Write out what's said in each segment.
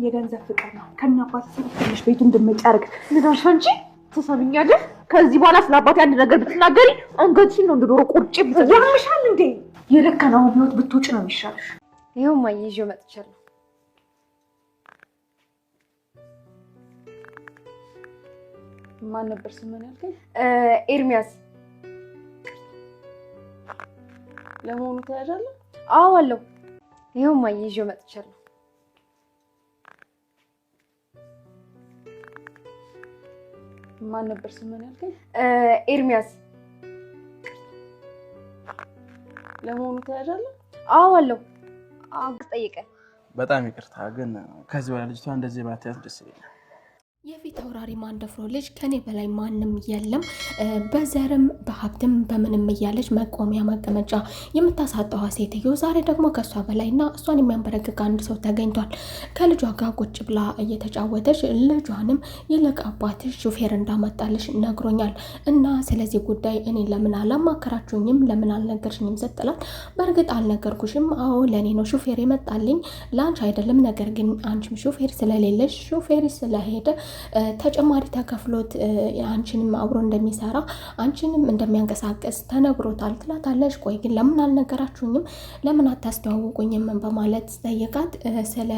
የገንዘብ ፍቅር ነው። ከእኛ አባት ትንሽ ቤቱ እንደመጫርግ ምናሽ አንቺ ተሰምኛለሽ። ከዚህ በኋላ ስለ አባቴ አንድ ነገር ብትናገሪ አንገትሽን ነው እንደዶሮ ቁርጭ ያምሻል እንዴ? የደከናው ህይወት ብትውጭ ነው የሚሻልሽ። ይኸው ማየ ይዤው መጥቻለሁ። ማን ነበር ስምን ያልከኝ? ኤርሚያስ። ለመሆኑ ተያዣለሁ? አዎ አለው። ይኸው ማየ ይዤው መጥቻለሁ። ማን ነበር ስምን ያልከኝ? ኤርሚያስ። ለመሆኑ ተያዣለሁ? አዎ አለው። ጠይቀ። በጣም ይቅርታ ግን ከዚህ በኋላ ልጅቷ እንደዚህ ባትያት ደስ ይለኛል። የፊት አውራሪ ማንደፍሮ ልጅ ከኔ በላይ ማንም የለም፣ በዘርም በሀብትም በምንም እያለች መቆሚያ መቀመጫ የምታሳጠዋ ሴትዮ ዛሬ ደግሞ ከሷ በላይና እሷን የሚያንበረግግ አንድ ሰው ተገኝቷል። ከልጇ ጋር ቁጭ ብላ እየተጫወተች ልጇንም ይልቅ አባትሽ ሹፌር እንዳመጣልሽ ነግሮኛል እና ስለዚህ ጉዳይ እኔ ለምን አላማከራችሁኝም ለምን አልነገርሽኝም ስትላት፣ በእርግጥ አልነገርኩሽም፣ አዎ ለእኔ ነው ሹፌር የመጣልኝ ለአንቺ አይደለም፣ ነገር ግን አንቺም ሹፌር ስለሌለሽ ሹፌር ስለሄደ ተጨማሪ ተከፍሎት አንቺንም አብሮ እንደሚሰራ አንቺንም እንደሚያንቀሳቀስ ተነግሮታል ትላታለች። ቆይ ግን ለምን አልነገራችሁኝም ለምን አታስተዋውቁኝም በማለት ጠየቃት። ስለ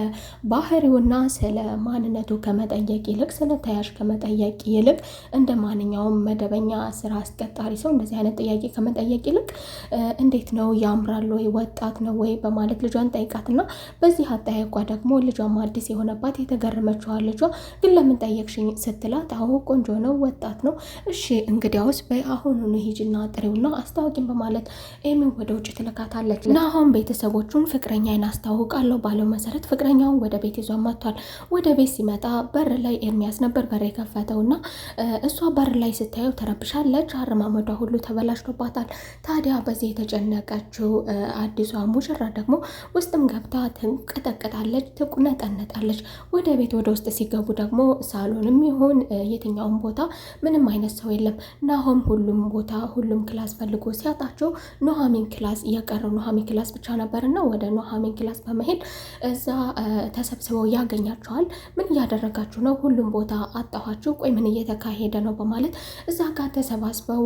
ባህሪውና ስለ ማንነቱ ከመጠየቅ ይልቅ ስለ ተያዥ ከመጠየቅ ይልቅ እንደ ማንኛውም መደበኛ ስራ አስቀጣሪ ሰው እንደዚህ አይነት ጥያቄ ከመጠየቅ ይልቅ እንዴት ነው ያምራል ወይ ወጣት ነው ወይ በማለት ልጇን ጠይቃትና በዚህ አጠያየቋ ደግሞ ልጇም አዲስ የሆነባት የተገረመችዋ ልጇ ግን ለምን ጠየቅሽኝ ስትላት፣ አዎ ቆንጆ ነው ወጣት ነው፣ እሺ እንግዲያውስ በአሁኑኑ ሂጂና ጥሪውና አስታውቂኝ በማለት ኤሚን ወደ ውጭ ትልካታለች። ናሆም ቤተሰቦቹን ፍቅረኛዬን አስታውቃለሁ ባለው መሰረት ፍቅረኛውን ወደ ቤት ይዟ መጥቷል። ወደ ቤት ሲመጣ በር ላይ ኤርሚያስ ነበር በር የከፈተውና እሷ በር ላይ ስታየው ተረብሻለች። አረማመዷ ሁሉ ተበላሽቶባታል። ታዲያ በዚህ የተጨነቀችው አዲሷ ሙሽራ ደግሞ ውስጥም ገብታ ትንቀጠቀጣለች፣ ትቁነጠነጣለች። ወደ ቤት ወደ ውስጥ ሲገቡ ደግሞ ሳሎንም ይሁን የትኛውም ቦታ ምንም አይነት ሰው የለም። ናሆም ሁሉም ቦታ ሁሉም ክላስ ፈልጎ ሲያጣቸው ኑሐሚን ክላስ የቀረው ኑሐሚን ክላስ ብቻ ነበርና ወደ ኑሐሚን ክላስ በመሄድ እዛ ተሰብስበው ያገኛቸዋል። ምን እያደረጋችሁ ነው? ሁሉም ቦታ አጣኋችሁ፣ ቆይ ምን እየተካሄደ ነው? በማለት እዛ ጋር ተሰባስበው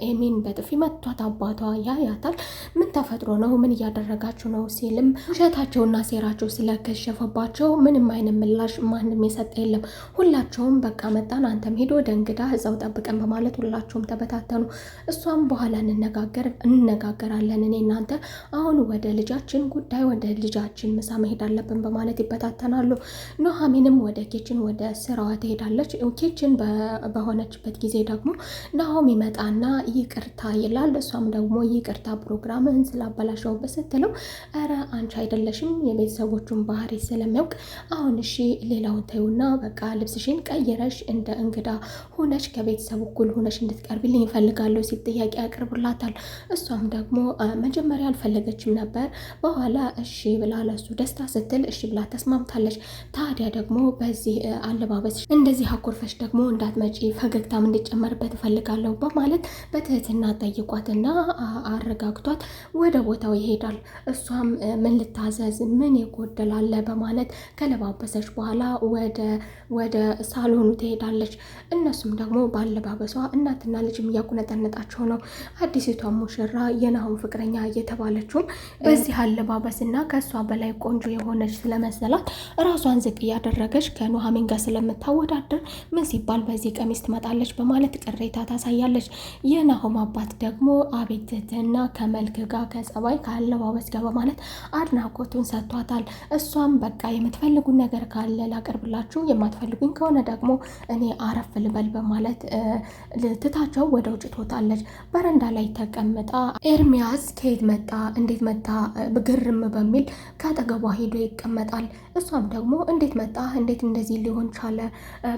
ኤሚን በጥፊ መቷት። አባቷ ያያታል። ምን ተፈጥሮ ነው? ምን እያደረጋችሁ ነው? ሲልም ውሸታቸውና ሴራቸው ስለከሸፈባቸው ምንም አይነት ምላሽ ማንም የሰጠ የለም። ሁላቸውም በቃ መጣን፣ አንተም ሄዶ ወደ እንግዳ እዛው ጠብቀን በማለት ሁላቸውም ተበታተኑ። እሷም በኋላ እንነጋገራለን እኔ እናንተ አሁን ወደ ልጃችን ጉዳይ ወደ ልጃችን ምሳ መሄድ አለብን በማለት ይበታተናሉ። ኑሐሚንም ወደ ኪችን ወደ ስራዋ ትሄዳለች። ኪችን በሆነችበት ጊዜ ደግሞ ናሆም ይመጣና ይቅርታ ይላል። እሷም ደግሞ ይቅርታ ፕሮግራምህን ስላበላሸውበት ስትለው፣ ኧረ አንቺ አይደለሽም የቤተሰቦቹን ባህሪ ስለሚያውቅ አሁን እሺ ሌላውን ተይውና በቃ ልብስሽን ቀይረሽ እንደ እንግዳ ሆነሽ ከቤተሰቡ እኩል ሆነሽ እንድትቀርብልኝ ይፈልጋለሁ ሲል ጥያቄ ያቀርብላታል። እሷም ደግሞ መጀመሪያ አልፈለገችም ነበር፣ በኋላ እሺ ብላ ለሱ ደስታ ስትል እሺ ብላ ተስማምታለች። ታዲያ ደግሞ በዚህ አለባበስ እንደዚህ አኮርፈሽ ደግሞ እንዳትመጪ ፈገግታም እንዲጨመርበት እፈልጋለሁ በማለት በትህትና ጠይቋትና አረጋግቷት ወደ ቦታው ይሄዳል። እሷም ምን ልታዘዝ ምን ይጎደላል በማለት ከለባበሰች በኋላ ወደ ሳሎኑ ትሄዳለች። እነሱም ደግሞ ባለባበሷ እናትና ልጅም እያቁነጠነጣቸው ነው። አዲሲቷ ሙሽራ የናሆም ፍቅረኛ እየተባለችውም በዚህ አለባበስና ከእሷ በላይ ቆንጆ የሆነች ስለመሰላት ራሷን ዝቅ እያደረገች ከኑሐሚን ጋር ስለምታወዳደር ምን ሲባል በዚህ ቀሚስ ትመጣለች በማለት ቅሬታ ታሳያለች። የናሆም አባት ደግሞ አቤት ትህትና ከመልክ ጋር ከጸባይ ከአለባበስ ጋር በማለት አድናቆቱን ሰጥቷታል። እሷም በቃ የምትፈልጉን ነገር ካለ ላቀርብላችሁ፣ የማትፈልጉኝ ከሆነ ደግሞ እኔ አረፍ ልበል በማለት ትታቸው ወደ ውጭ ትወጣለች። በረንዳ ላይ ተቀምጣ ኤርሚያስ ከየት መጣ እንዴት መጣ ግርም በሚል ከአጠገቧ ሄዶ ይቀመጣል። እሷም ደግሞ እንዴት መጣ እንዴት እንደዚህ ሊሆን ቻለ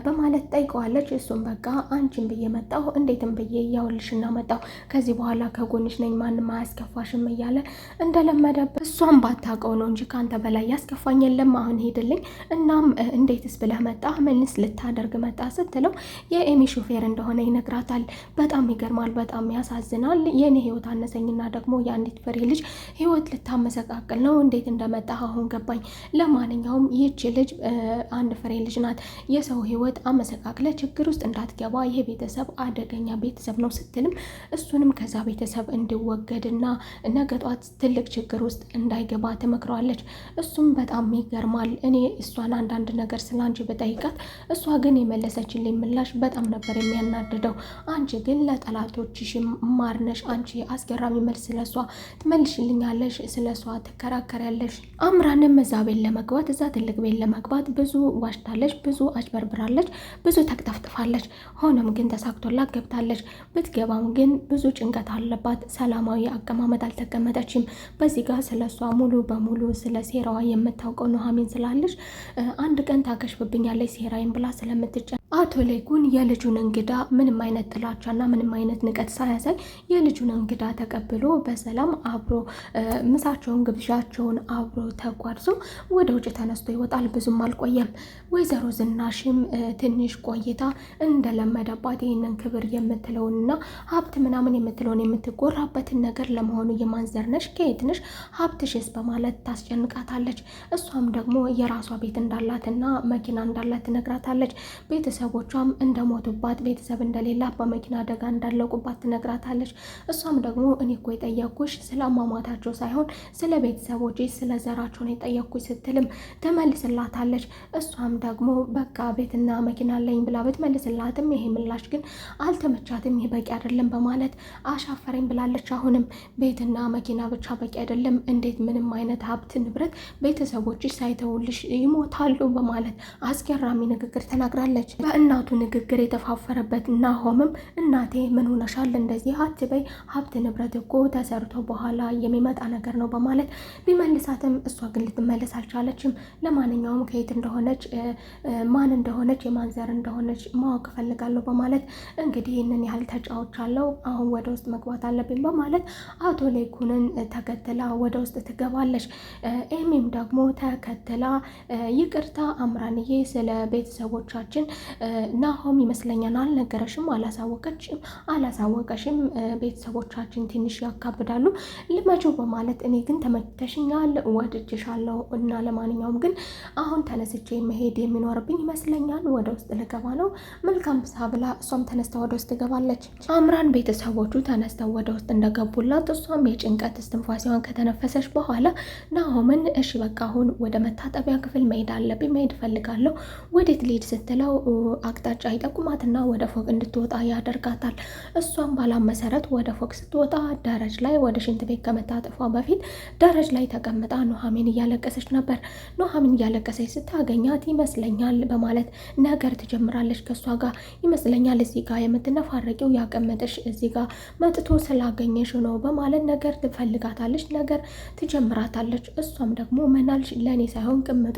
በማለት ጠይቀዋለች። እሱም በቃ አንቺን ብዬ መጣሁ እንዴትም ብዬ ያውልሽና መጣሁ፣ ከዚህ በኋላ ከጎንሽ ነኝ ማንም አያስከፋሽም እያለ እንደለመደበት እሷም ባታውቀው ነው እንጂ ከአንተ በላይ ያስከፋኝ የለም አሁን ሄድልኝ፣ እናም እንዴትስ ብለህ መጣ ምንስ ልታደርግ መጣ ስትለው የኤሚ ሹፌር እንደሆነ ይነግራታል። በጣም ይገርማል፣ በጣም ያሳዝናል። የኔ ህይወት አነሰኝና ደግሞ የአንዲት ፍሬ ልጅ ህይወት ልታመሰቃቅል ነው። እንዴት እንደመጣ አሁን ገባኝ። ለማንኛውም ይህች ልጅ አንድ ፍሬ ልጅ ናት። የሰው ህይወት አመሰቃቅለ ችግር ውስጥ እንዳትገባ፣ ይሄ ቤተሰብ አደገኛ ቤተሰብ ነው ስትልም እሱንም ከዛ ቤተሰብ እንዲወገድና ነገ ጧት ትልቅ ችግር ውስጥ እንዳይገባ ትመክረዋለች። እሱም በጣም ይገርማል። እኔ እሷን አንዳንድ ነገር ስላንቺ በጠይቃት እሷ ግን የመለሰችልኝ ምላሽ በጣም ነበር የሚያናድደው። አንቺ ግን ለጠላቶችሽ ማርነሽ፣ አንቺ አስገራሚ መልስ ስለሷ ትመልሽልኛለሽ፣ ስለሷ ትከራከሪያለሽ። አምራንም እዛ ቤት ለመግባት እዛ ትልቅ ቤት ለመግባት ብዙ ዋሽታለች፣ ብዙ አጭበርብራለች፣ ብዙ ተቅጠፍጥፋለች። ሆኖም ግን ተሳክቶላት ገብታለች። ብትገባም ግን ብዙ ጭንቀት አለባት። ሰላማዊ አቀማመጥ አልተቀመጠችም። በዚህ ጋር ስለሷ ሙሉ በሙሉ ስለ ሴራዋ የምታውቀው ኑሐሚን ስላለች አንድ ቀን ታከሽፍብኛለች ሴራይን ብላ ስለምትጨ አቶ ሌኩን የልጁን እንግዳ ምንም አይነት ጥላቻና ምንም አይነት ንቀት ሳያሳይ የልጁን እንግዳ ተቀብሎ በሰላም አብሮ ምሳቸውን ግብዣቸውን አብሮ ተጓርዞ ወደ ውጭ ተነስቶ ይወጣል። ብዙም አልቆየም። ወይዘሮ ዝናሽም ትንሽ ቆይታ እንደለመደባት ይህንን ክብር የምትለውንና ሀብት ምናምን የምትለውን የምትጎራበትን ነገር ለመሆኑ የማንዘርነሽ ከየት ነሽ ሀብትሽስ በማለት ታስጨንቃታለች። እሷም ደግሞ የራሷ ቤት እንዳላትና መኪና እንዳላት ትነግራታለች። ቤተሰቦቿም እንደሞቱባት ቤተሰብ እንደሌላት በመኪና አደጋ እንዳለቁባት ትነግራታለች። እሷም ደግሞ እኔ እኮ የጠየኩሽ ስለ አሟሟታቸው ሳይሆን ስለ ቤተሰቦች ስለ ዘራቸው ነው የጠየኩሽ ስትልም ትመልስላታለች። እሷም ደግሞ በቃ ቤትና መኪና አለኝ ብላ ብትመልስላትም ይሄ ምላሽ ግን አልተመቻትም። ይሄ በቂ አይደለም በማለት አሻፈረኝ ብላለች። አሁንም ቤትና መኪና ብቻ በቂ አይደለም፣ እንዴት ምንም አይነት ሀብት ንብረት ቤተሰቦች ሳይተውልሽ ይሞታሉ በማለት አስገራሚ ንግግር ተናግራለች። በእናቱ ንግግር የተፋፈረበት ናሆምም እናቴ ምን ሆነሻል እንደዚህ አትበይ፣ ሀብት ንብረት እኮ ተሰርቶ በኋላ የሚመጣ ነገር ነው በማለት ቢመልሳትም እሷ ግን ልትመለስ አልቻለችም። ለማንኛውም ከየት እንደሆነች ማን እንደሆነች የማንዘር እንደሆነች ማወቅ እፈልጋለሁ በማለት እንግዲህ ይህንን ያህል ተጫውቻለሁ፣ አሁን ወደ ውስጥ መግባት አለብኝ በማለት አቶ ሌኩንን ተከትላ ወደ ውስጥ ትገባለች። ኤሚም ደግሞ ተከትላ ይቅርታ አምራንዬ ስለ ቤተሰቦቻችን ናሆም ይመስለኛል አልነገረሽም፣ አላሳወቀሽም ቤተሰቦቻችን ትንሽ ያካብዳሉ ልመቸው በማለት እኔ ግን ተመችተሽኛል፣ ወድጅሻለሁ እና ለማንኛውም ግን አሁን ተነስቼ መሄድ የሚኖርብኝ ይመስለኛል፣ ወደ ውስጥ ልገባ ነው፣ መልካም ብሳ ብላ እሷም ተነስታ ወደ ውስጥ ትገባለች። አምራን ቤተሰቦቹ ተነስተው ወደ ውስጥ እንደገቡላት እሷም የጭንቀት እስትንፋሴዋን ከተነፈሰች በኋላ ናሆምን እሺ በቃ አሁን ወደ መታጠቢያ ክፍል መሄድ አለብኝ፣ መሄድ እፈልጋለሁ፣ ወዴት ልሂድ ስትለው አቅጣጫ ይጠቁማትና ወደ ፎቅ እንድትወጣ ያደርጋታል። እሷም ባላም መሰረት ወደ ፎቅ ስትወጣ ደረጃ ላይ ወደ ሽንት ቤት ከመታጠፏ በፊት ደረጃ ላይ ተቀምጣ ኑሐሚን እያለቀሰች ነበር። ኑሐሚን እያለቀሰች ስታገኛት ይመስለኛል በማለት ነገር ትጀምራለች። ከእሷ ጋር ይመስለኛል እዚህ ጋር የምትነፋረቂው ያቀመጠሽ እዚህ ጋር መጥቶ ስላገኘሽ ነው በማለት ነገር ትፈልጋታለች፣ ነገር ትጀምራታለች። እሷም ደግሞ ምናልሽ ለእኔ ሳይሆን ቅምጡ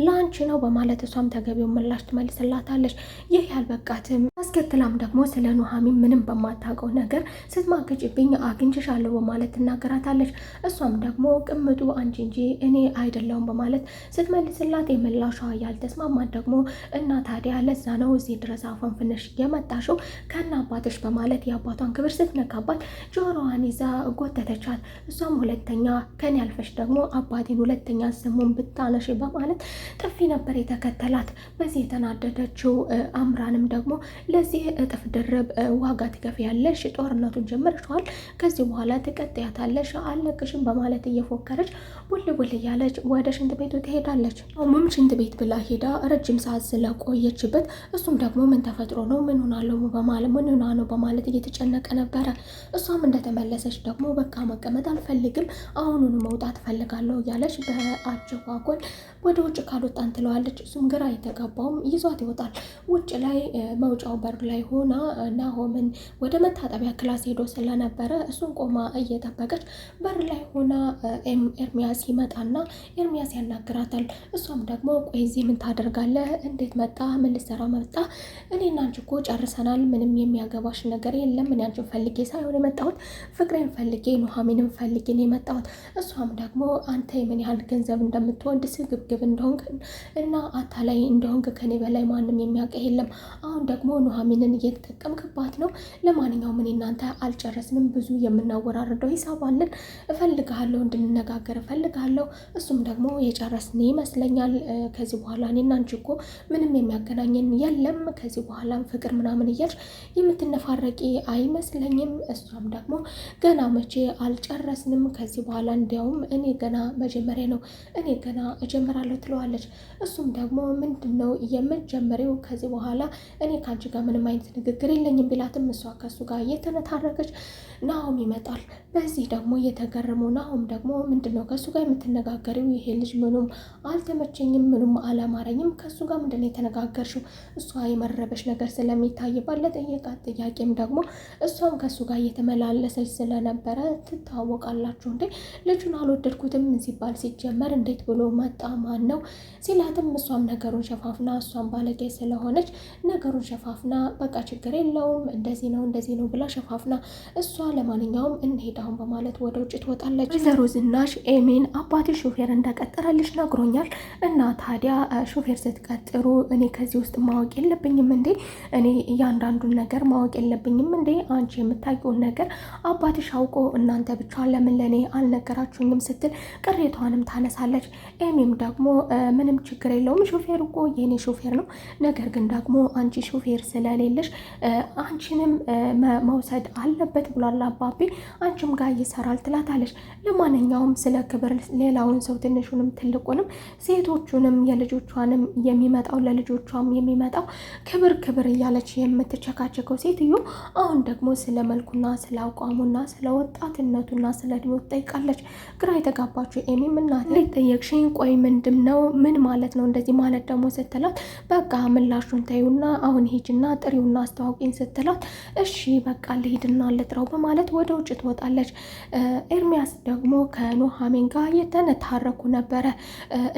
ላንቺ ነው በማለት እሷም ተገቢው ምላሽ ትመልስላታለች። ይህ ያልበቃትም አስከትላም ደግሞ ስለ ኑሐሚን ምንም በማታውቀው ነገር ስትማገጭብኝ አግኝቼሻለሁ በማለት ትናገራታለች። እሷም ደግሞ ቅምጡ አንቺ እንጂ እኔ አይደለሁም በማለት ስትመልስላት የምላሿ ያልተስማማት ደግሞ እና ታዲያ ለዛ ነው እዚህ ድረስ አፈንፍነሽ የመጣሽው ከና አባትሽ በማለት የአባቷን ክብር ስትነካባት ጆሮዋን ይዛ ጎተተቻት። እሷም ሁለተኛ ከኔ ያልፈሽ ደግሞ አባቴን ሁለተኛ ስሙን ብታነሽ በማለት ጥፊ ነበር የተከተላት። በዚህ የተናደደችው አምራንም ደግሞ ለዚህ እጥፍ ድርብ ዋጋ ትከፍያለሽ፣ ጦርነቱን ጀምረሻል፣ ከዚህ በኋላ ትቀጥያታለሽ፣ አለቅሽም በማለት እየፎከረች ቡል ቡል እያለች ወደ ሽንት ቤቱ ትሄዳለች። አሁንም ሽንት ቤት ብላ ሄዳ ረጅም ሰዓት ስለቆየችበት እሱም ደግሞ ምን ተፈጥሮ ነው ምን ሆና ነው በማለት እየተጨነቀ ነበረ። እሷም እንደተመለሰች ደግሞ በቃ መቀመጥ አልፈልግም አሁኑን መውጣት ፈልጋለሁ እያለች በአጀጓጎል ወደ ውጭ ካልወጣን ትለዋለች። እሱም ግራ የተጋባውም ይዟት ይወጣል። ውጭ ላይ መውጫው በር ላይ ሆና ናሆምን ወደ መታጠቢያ ክላስ ሄዶ ስለነበረ እሱን ቆማ እየጠበቀች በር ላይ ሆና ኤርሚያስ ይመጣና ኤርሚያስ ያናግራታል። እሷም ደግሞ ቆይ እዚህ ምን ታደርጋለህ? እንዴት መጣ? ምን ልትሰራ መጣ? እኔና አንቺ እኮ ጨርሰናል። ምንም የሚያገባሽ ነገር የለም። ምን አንቺን ፈልጌ ሳይሆን የመጣሁት ፍቅሬን ፈልጌ ኑሐሚንን ፈልጌ ነው የመጣሁት። እሷም ደግሞ አንተ ምን ያህል ገንዘብ እንደምትወድ ስግብግብ እንደሆንክ እና አታላይ እንደሆንክ ከኔ በላይ ማንም የሚያውቅ የለም። አሁን ደግሞ ኑሐሚንን እየተጠቀምክባት ነው። ለማንኛውም እኔ እናንተ አልጨረስንም። ብዙ የምናወራርደው ሂሳብ አለን። እፈልግሃለሁ፣ እንድንነጋገር እፈልግሃለሁ። እሱም ደግሞ የጨረስን ይመስለኛል። ከዚህ በኋላ እኔና አንቺ እኮ ምንም የሚያገናኘን የለም። ከዚህ በኋላም ፍቅር ምናምን እያልሽ የምትነፋረቂ አይመስለኝም። እሷም ደግሞ ገና መቼ አልጨረስንም። ከዚህ በኋላ እንዲያውም እኔ ገና መጀመሪያ ነው፣ እኔ ገና እጀምራለሁ ትለዋለች። እሱም ደግሞ ምንድን ነው የምትጀምሪው? ከዚህ በኋላ እኔ ከአንቺ ጋር ምንም አይነት ንግግር የለኝም ቢላትም እሷ ከሱ ጋር እየተነታረከች ናሆም ይመጣል። በዚህ ደግሞ እየተገረመው ናሆም ደግሞ ምንድን ነው ከሱ ጋር የምትነጋገሪው? ይሄ ልጅ ምኑም አልተመቸኝም፣ ምኑም አላማረኝም። ከሱ ጋር ምንድን ነው የተነጋገርሽው? እሷ የመረበሽ ነገር ስለሚታይባት ለጠየቃት ጥያቄም ደግሞ እሷም ከሱ ጋር እየተመላለሰች ስለነበረ ትታወቃላችሁ እንዴ? ልጁን አልወደድኩትም ሲባል ሲጀመር እንዴት ብሎ መጣ? ማን ነው ሲላትም እሷም ነገሩን ሸፋፍና እሷም ባለጌ ስለሆነች ነገሩን ሸፋፍና በቃ ችግር የለውም እንደዚህ ነው ብላ ሸፋፍና እሷ ለማንኛውም እንሄድ አሁን በማለት ወደ ውጭ ትወጣለች። ወይዘሮ ዝናሽ ኤሚን አባቴ ሾፌር እንደቀጠረልሽ ነግሮኛል እና ታዲያ ሾፌር ስትቀጥሩ እኔ ከዚህ ውስጥ ማወቅ የለብኝም እንዴ? እኔ እያንዳንዱን ነገር ማወቅ የለብኝም እንዴ? አንቺ የምታውቂውን ነገር አባትሽ አውቆ እናንተ ብቻ ለምን ለእኔ አልነገራችሁኝም? ስትል ቅሬቷንም ታነሳለች። ኤሚም ደግሞ ምንም ችግር የለውም ሾፌር እኮ የኔ ሾፌር ነው፣ ነገር ግን ደግሞ አንቺ ሾፌር ስለሌለሽ አንቺንም መውሰድ አለበት ብሏል አባቤ፣ አንቺም ጋር ይሰራል ትላታለች። ለማንኛውም ስለ ክብር ሌላውን ሰው ትንሹንም ትልቁንም ሴቶቹንም የልጆቿንም የሚመጣው ለልጆቿም የሚመጣው ክብር እያለች የምትቸካቸከው ሴትዮ አሁን ደግሞ ስለ መልኩና ስለ አቋሙና ስለ ወጣትነቱና ስለ እድሜው ትጠይቃለች። ግራ የተጋባችው ኤሚም እናቴ ጠየቅሽኝ፣ ቆይ ምንድን ነው ምን ማለት ነው እንደዚህ ማለት ደግሞ ስትላት፣ በቃ ምላሹን ተይውና አሁን ሂጅና ጥሪውና አስተዋውቂኝ ስትላት፣ እሺ በቃ ልሂድና ልጥራው በማለት ወደ ውጭ ትወጣለች። ኤርሚያስ ደግሞ ከኑሐሚን ጋር የተነታረኩ ነበረ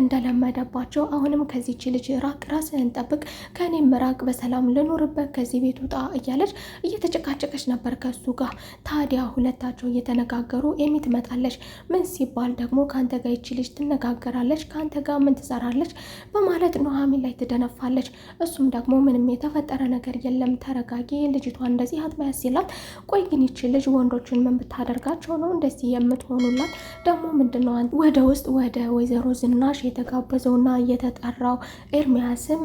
እንደለመደባቸው። አሁንም ከዚች ልጅ ራቅ፣ ራስህን ጠብቅ፣ ከኔም ራቅ፣ በሰላም ልኖርበት፣ ከዚህ ቤት ውጣ እያለች እየተጨቃጨቀች ነበር ከሱ ጋር። ታዲያ ሁለታቸው እየተነጋገሩ ኤሚ ትመጣለች። ምን ሲባል ደግሞ ከአንተ ጋር ይቺ ልጅ ትነጋገራለች፣ ከአንተ ጋር ምን ትሰራለች በማለት ኑሐሚን ላይ ትደነፋለች። እሱም ደግሞ ምንም የተፈጠረ ነገር የለም ተረጋጊ፣ ልጅቷ እንደዚህ አትበያት ሲላት፣ ቆይ ግን ይቺ ልጅ ወንዶችን ምን ብታደርጋቸው ነው እንደዚህ የምትሆኑላት? ደግሞ ምንድነው ወደ ውስጥ ወደ ወይዘሮ ዝናሽ የተጋበዘውና የተጠራው ኤርሚያስም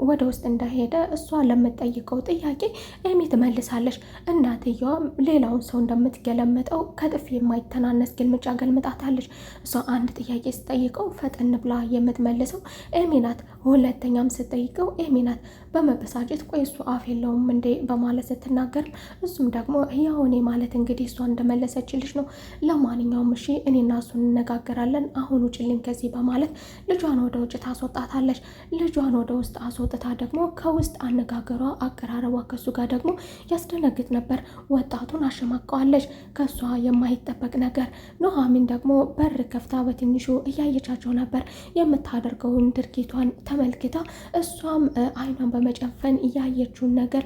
ወደ ውስጥ እንደሄደ እሷ ለምትጠይቀው ጥያቄ ኤሚ ትመልሳለች። እናትየዋም ሌላውን ሰው እንደምትገለምጠው ከጥፊ የማይተናነስ ግልምጫ ገልምጣታለች። እሷ አንድ ጥያቄ ስጠይቀው ፈጠን ብላ የምትመልሰው ኤሚ ናት። ሁለተኛም ስጠይቀው ኤሚ ናት። በመበሳጨት ቆይ እሱ አፍ የለውም እንዴ በማለት ስትናገርም እሱም ደግሞ ያው እኔ ማለት እንግዲህ እሷ እንደመለሰችልሽ ነው። ለማንኛውም እሺ እኔና እሱ እንነጋገራለን፣ አሁን ውጭልኝ ከዚህ በማለት ልጇን ወደ ውጭ ታስወጣታለች። ልጇን ወደ ውስጥ አስወጥታ ደግሞ ከውስጥ አነጋገሯ፣ አቀራረቧ ከሱ ጋር ደግሞ ያስደነግጥ ነበር። ወጣቱን አሸማቀዋለች። ከሷ የማይጠበቅ ነገር። ኑሐሚን ደግሞ በር ከፍታ በትንሹ እያየቻቸው ነበር። የምታደርገውን ድርጊቷን ተመልክታ እሷም አይኗን በመጨፈን እያየችውን ነገር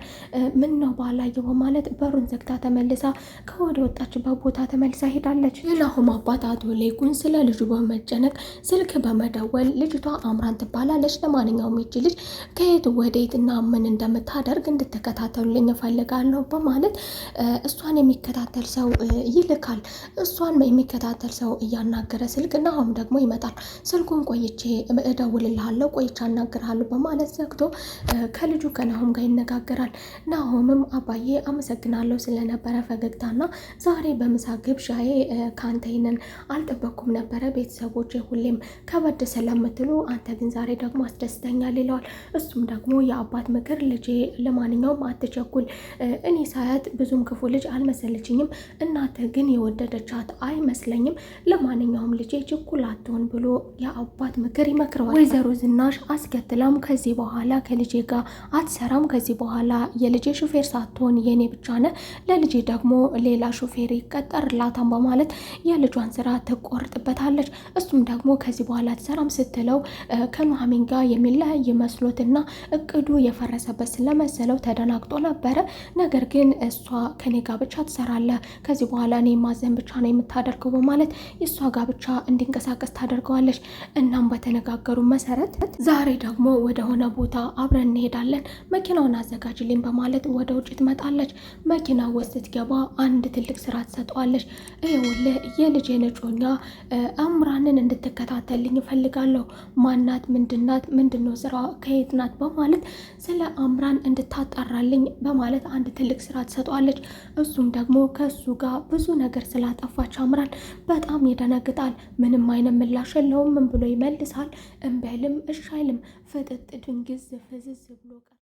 ምን ነው ባላየው በማለት በሩን ዘግታ ተመልሳ ከወደ ወጣችበት ቦታ ተመልሳ ሄዳለች። የናሆም አባት አቶ ሌኩን ስለ ልጁ በመጨነቅ ስልክ በመደወል ልጅቷ አምራን ትባላለች፣ ለማንኛውም ይቺ ልጅ ከየት ወዴት እና ምን እንደምታደርግ እንድትከታተሉልኝ እፈልጋለሁ በማለት እሷን የሚከታተል ሰው ይልካል። እሷን የሚከታተል ሰው እያናገረ ስልክ ናሆም ደግሞ ይመጣል። ስልኩን ቆይቼ እደውልልሃለሁ፣ ቆይቼ አናግርሃለሁ በማለት ዘግቶ ከልጁ ከናሆም ጋር ይነጋገራል። ናሆምም አባዬ አመሰግናለሁ ስለነበረ ፈገግታና ዛሬ በምሳ ግብዣዬ ከአንተ ይሄንን አልጠበኩም ነበረ፣ ቤተሰቦች ሁሌም ከበድ ስለምትሉ አንተ ግን ዛሬ ደግሞ አስደስተኛል ይለዋል። እሱም ደግሞ የአባት ምክር ልጄ፣ ለማንኛውም አትቸኩል፣ እኔ ሳያት ብዙም ክፉ ልጅ አልመሰለችኝም፣ እናተ ግን የወደደቻት አይመስለኝም፣ ለማንኛውም ልጄ ችኩል አትሆን ብሎ የአባት ምክር ይመክረዋል። ወይዘሮ ዝናሽ አስከትላም ከዚህ በኋላ ከልጄ ጋር አትሰራም፣ ከዚህ በኋላ የልጄ ሹፌር ሳትሆን የኔ ብቻ ነህ፣ ለልጄ ደግሞ ሌላ ሹፌር ይቀጠርላታም በማለት የልጇን ስራ ትቆርጥበታለች። እሱም ደግሞ ከዚህ በኋላ አትሰራም ስትለው ከኑሐሚን ጋር የሚለያይ መስሎትና እቅዱ የፈረሰበት ስለመሰለው ተደናግጦ ነበረ። ነገር ግን እሷ ከኔ ጋር ብቻ ትሰራለህ፣ ከዚህ በኋላ እኔ ማዘን ብቻ ነው የምታደርገው በማለት የእሷ ጋር ብቻ እንዲንቀሳቀስ ታደርገዋለች። እናም በተነጋገሩ መሰረት ዛሬ ደግሞ ወደ ሆነ ቦታ አብረን እንሄዳለን፣ መኪናውን አዘጋጅልኝ በማለት ወደ ውጭ ትመጣለች። መኪና ውስጥ ስትገባ አንድ ትልቅ ስራ ትሰጠዋለች። ይኸውልህ የልጄን እጮኛ አምራንን እንድትከታተልኝ እፈልጋለሁ። ማናት? ምንድናት? ምንድነው ስራ? ከየት ናት? በማለት ስለ አምራን እንድታጣራልኝ በማለት አንድ ትልቅ ስራ ትሰጠዋለች። እሱም ደግሞ ከሱ ጋር ብዙ ነገር ስላጠፋች አምራን በጣም ይደነግጣል። ምንም አይነት ምላሽ የለውም። ምን ብሎ ይመልሳል? እምበልም እሺ አይልም። ፍጥጥ ድንግዝ ፍዝዝ ብሎ